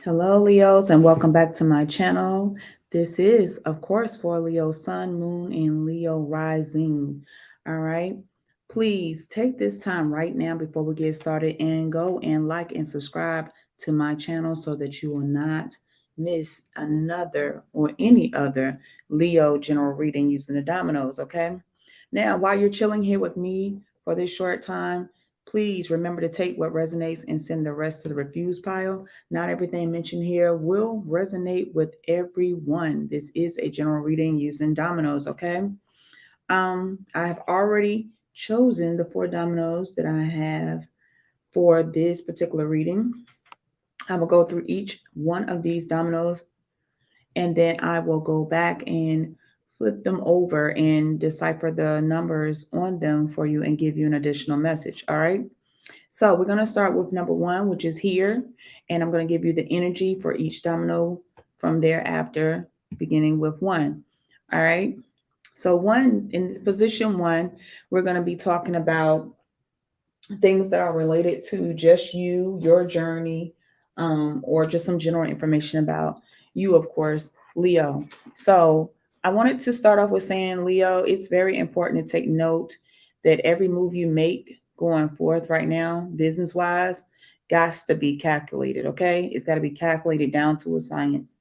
Hello, Leos, and welcome back to my channel. This is, of course, for Leo Sun, Moon, and Leo Rising. All right. Please take this time right now before we get started and go and like and subscribe to my channel so that you will not miss another or any other Leo general reading using the dominoes. Okay. Now, while you're chilling here with me for this short time, please remember to take what resonates and send the rest to the refuse pile. Not everything mentioned here will resonate with everyone. This is a general reading using dominoes, okay? I have already chosen the four dominoes that I have for this particular reading. I will go through each one of these dominoes and then I will go back and flip them over and decipher the numbers on them for you and give you an additional message. All right. So we're going to start with number one, which is here. And I'm going to give you the energy for each domino from thereafter, beginning with one. All right. So, one, in this position one, we're going to be talking about things that are related to just you, your journey, or just some general information about you, of course, Leo. So, I wanted to start off with saying, Leo, it's very important to take note that every move you make going forth right now, business wise, got to be calculated. Okay. It's got to be calculated down to a science.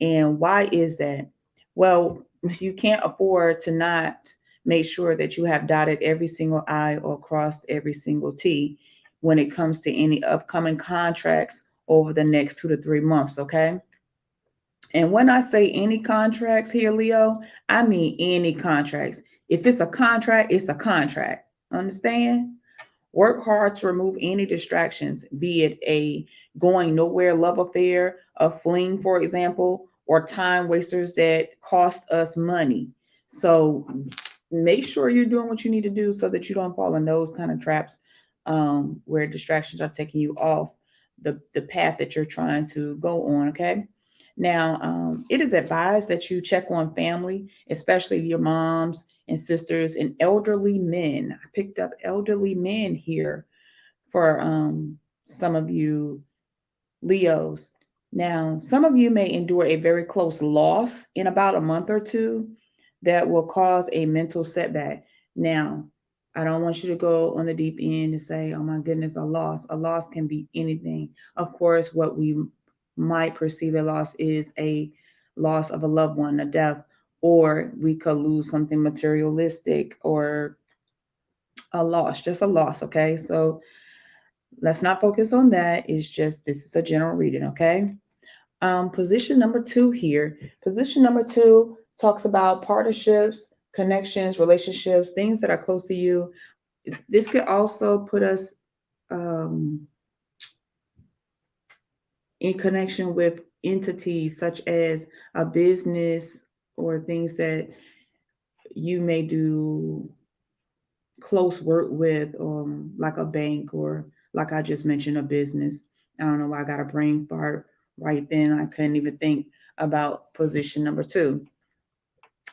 And why is that? Well, you can't afford to not make sure that you have dotted every single I or crossed every single T when it comes to any upcoming contracts over the next 2 to 3 months, okay? And when I say any contracts here, Leo, I mean any contracts. If it's a contract, it's a contract. Understand? Work hard to remove any distractions, be it a going nowhere love affair, a fling, for example, or time wasters that cost us money. So make sure you're doing what you need to do so that you don't fall in those kind of traps where distractions are taking you off the path that you're trying to go on. Okay. Now, it is advised that you check on family, especially your moms and sisters and elderly men. I picked up elderly men here for some of you Leos. Now, some of you may endure a very close loss in about a month or two that will cause a mental setback. Now, I don't want you to go on the deep end and say, oh my goodness, a loss. A loss can be anything. Of course, what we might perceive a loss is a loss of a loved one, a death, or we could lose something materialistic or a loss, just a loss. Okay. So let's not focus on that. It's just this is a general reading. Okay. Position number two here. Position number two talks about partnerships, connections, relationships, things that are close to you. This could also put us um, in connection with entities such as a business or things that you may do close work with, like a bank or like I just mentioned, a business. I don't know why I got a brain fart right then. I couldn't even think about position number two.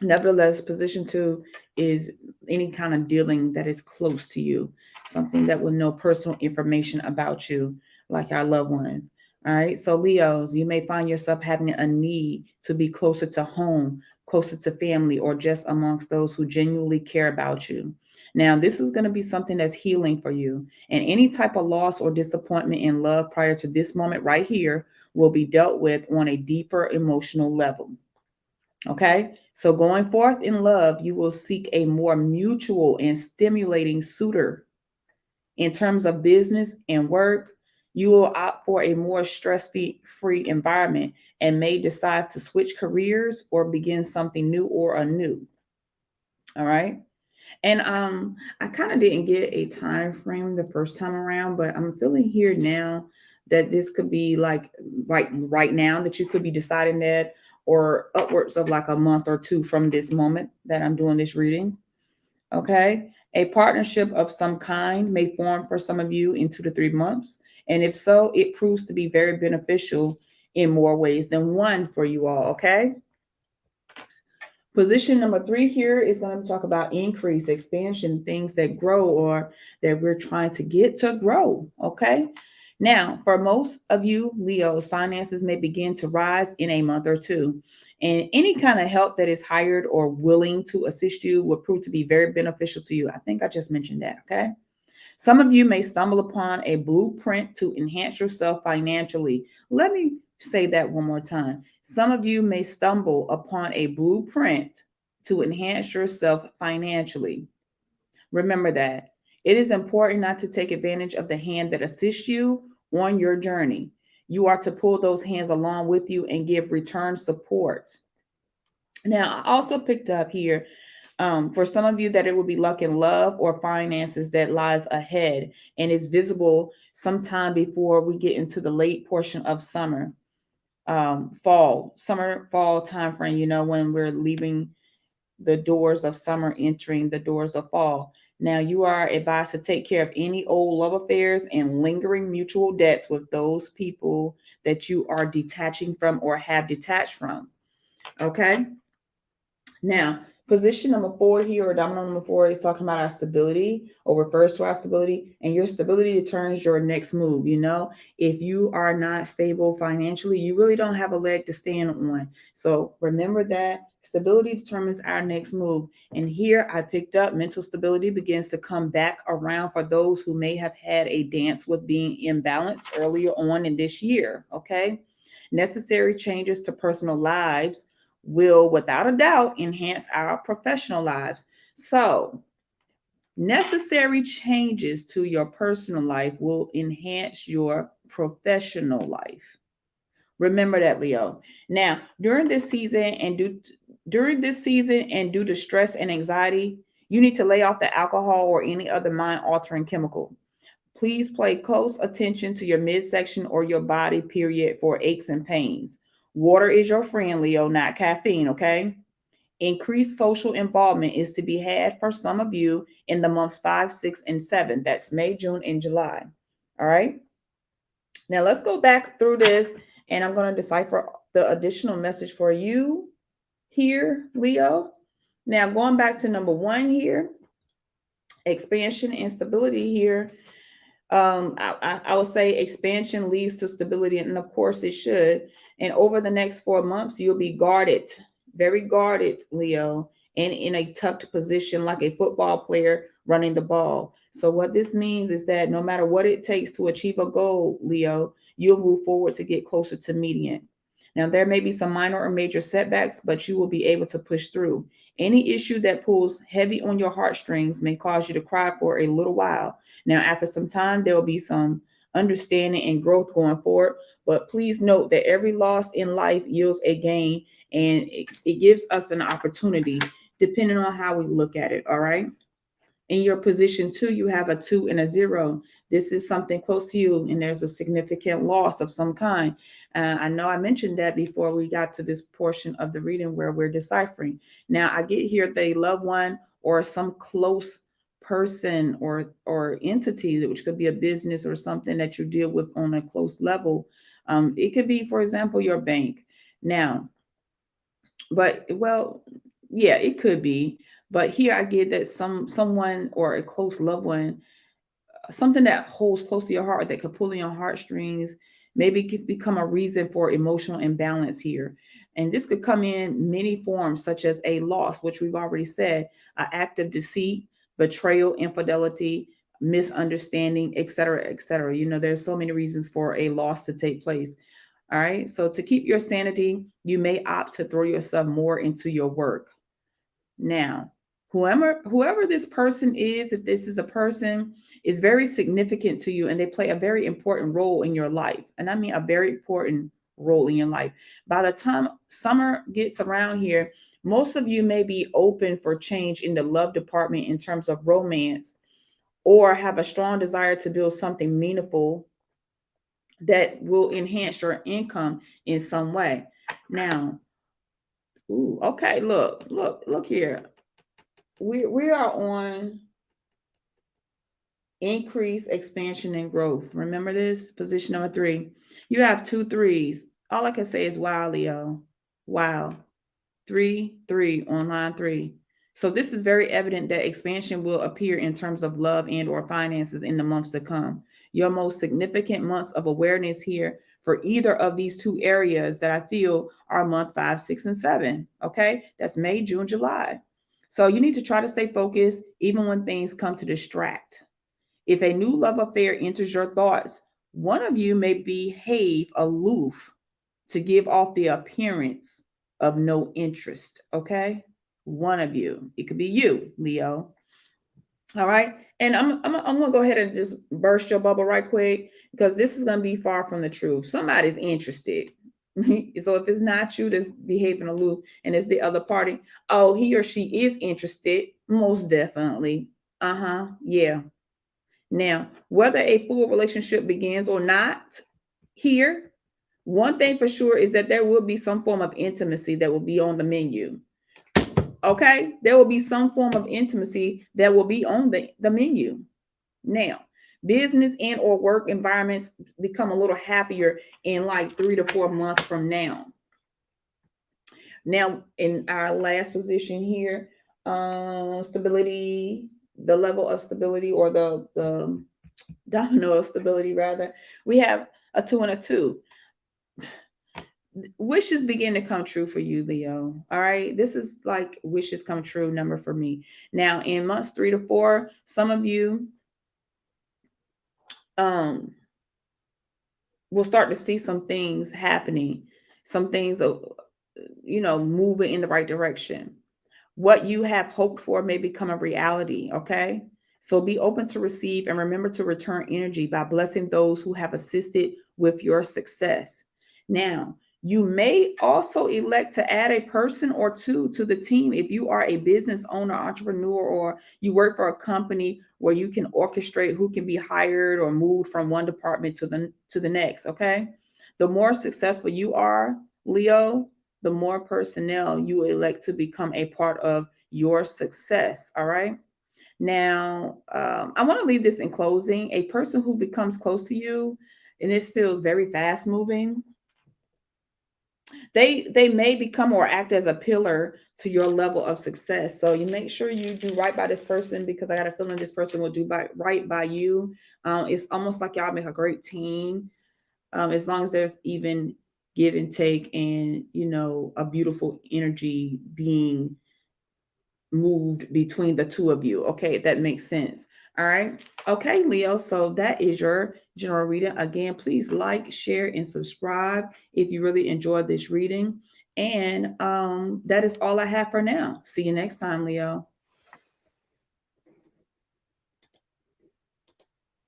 Nevertheless, position two is any kind of dealing that is close to you, something that will know personal information about you, like our loved ones. All right. So, Leos, you may find yourself having a need to be closer to home, closer to family, or just amongst those who genuinely care about you. Now, this is going to be something that's healing for you. And any type of loss or disappointment in love prior to this moment right here will be dealt with on a deeper emotional level. Okay. So going forth in love, you will seek a more mutual and stimulating suitor. In terms of business and work, you will opt for a more stress free environment and may decide to switch careers or begin something new or anew. All right. And I kind of didn't get a time frame the first time around, but I'm feeling here now that this could be like right now that you could be deciding that or upwards of like a month or two from this moment that I'm doing this reading. Okay. A partnership of some kind may form for some of you in 2 to 3 months. And if so, it proves to be very beneficial in more ways than one for you all. Okay. Position number three here is going to talk about increase, expansion, things that grow or that we're trying to get to grow. Okay. Now, for most of you Leos, finances may begin to rise in a month or two. And any kind of help that is hired or willing to assist you will prove to be very beneficial to you. I think I just mentioned that. Okay. Some of you may stumble upon a blueprint to enhance yourself financially. Let me say that one more time. Some of you may stumble upon a blueprint to enhance yourself financially. Remember that. It is important not to take advantage of the hand that assists you on your journey. You are to pull those hands along with you and give return support. Now, I also picked up here for some of you that it will be luck and love or finances that lies ahead and is visible sometime before we get into the late portion of summer, fall time frame, when we're leaving the doors of summer, entering the doors of fall. Now, you are advised to take care of any old love affairs and lingering mutual debts with those people that you are detaching from or have detached from. Okay. Now, position number 4 here, or domino number 4, is talking about our stability or refers to our stability, and your stability determines your next move. If you are not stable financially, you really don't have a leg to stand on. So remember that stability determines our next move. And here I picked up mental stability begins to come back around for those who may have had a dance with being imbalanced earlier on in this year. Okay. Necessary changes to personal lives will, without a doubt, enhance our professional lives. So, necessary changes to your personal life will enhance your professional life. Remember that, Leo. Now, during this season and due to stress and anxiety, you need to lay off the alcohol or any other mind-altering chemical. Please pay close attention to your midsection or your body, period, for aches and pains. Water is your friend, Leo, not caffeine, okay? Increased social involvement is to be had for some of you in the months 5, 6, and 7. That's May, June, and July. All right. Now let's go back through this and I'm going to decipher the additional message for you here, Leo. Now, going back to number 1 here, expansion and stability here. I would say expansion leads to stability, and of course it should. And over the next 4 months, you'll be guarded, very guarded, Leo, and in a tucked position like a football player running the ball. So what this means is that no matter what it takes to achieve a goal, Leo, you'll move forward to get closer to median. Now, there may be some minor or major setbacks, but you will be able to push through. Any issue that pulls heavy on your heartstrings may cause you to cry for a little while. Now, after some time, there will be some understanding and growth going forward. But please note that every loss in life yields a gain, and it gives us an opportunity depending on how we look at it. All right. In your position 2, you have a 2 and a 0. This is something close to you, and there's a significant loss of some kind. I know I mentioned that before we got to this portion of the reading where we're deciphering. Now, I get here the loved one or some close person or entity, which could be a business or something that you deal with on a close level. It could be, for example, your bank. Now, but well, yeah, it could be. But here I get that someone or a close loved one, something that holds close to your heart that could pull in your heartstrings, maybe could become a reason for emotional imbalance here. And this could come in many forms, such as a loss, which we've already said, an act of deceit, betrayal, infidelity, misunderstanding, etc., etc. There's so many reasons for a loss to take place. All right. So to keep your sanity, you may opt to throw yourself more into your work. Now, whoever this person is, if this is a person, is very significant to you and they play a very important role in your life. And I mean a very important role in your life. By the time summer gets around here, most of you may be open for change in the love department in terms of romance, or have a strong desire to build something meaningful that will enhance your income in some way. Now, ooh, okay, look here. We are on increase, expansion, and growth. Remember this? Position number 3. You have 2 threes. All I can say is wow, Leo. Wow. 3, 3 on line 3. So this is very evident that expansion will appear in terms of love and or finances in the months to come. Your most significant months of awareness here for either of these two areas that I feel are month 5, 6, and 7. Okay, that's May, June, July. So you need to try to stay focused even when things come to distract. If a new love affair enters your thoughts, one of you may behave aloof to give off the appearance of no interest. Okay, one of you. It could be you, Leo. All right. And I'm going to go ahead and just burst your bubble right quick because this is going to be far from the truth. Somebody's interested. So if it's not you that's behaving aloof and it's the other party, oh, he or she is interested. Most definitely. Uh-huh. Yeah. Now, whether a full relationship begins or not here, one thing for sure is that there will be some form of intimacy that will be on the menu. Okay, there will be some form of intimacy that will be on the menu. Now, business and or work environments become a little happier in like 3 to 4 months from now. Now, in our last position here, stability, the level of stability, or the domino of stability rather, we have a 2 and a 2. Wishes begin to come true for you, Leo. All right. This is like wishes come true number for me. Now, in months 3 to 4, some of you um will start to see some things happening, some things moving in the right direction. What you have hoped for may become a reality. Okay. So be open to receive and remember to return energy by blessing those who have assisted with your success. Now, you may also elect to add a person or two to the team if you are a business owner, entrepreneur, or you work for a company where you can orchestrate who can be hired or moved from one department to the next. Okay. The more successful you are, Leo, the more personnel you elect to become a part of your success. All right. Now, I want to leave this in closing. A person who becomes close to you, and this feels very fast moving, they may become or act as a pillar to your level of success. So you make sure you do right by this person because I got a feeling this person will do right by you. It's almost like y'all make a great team. As long as there's even give and take and a beautiful energy being moved between the two of you. Okay, if that makes sense. All right. Okay, Leo. So that is your general reading. Again, please like, share, and subscribe if you really enjoyed this reading. And that is all I have for now. See you next time, Leo.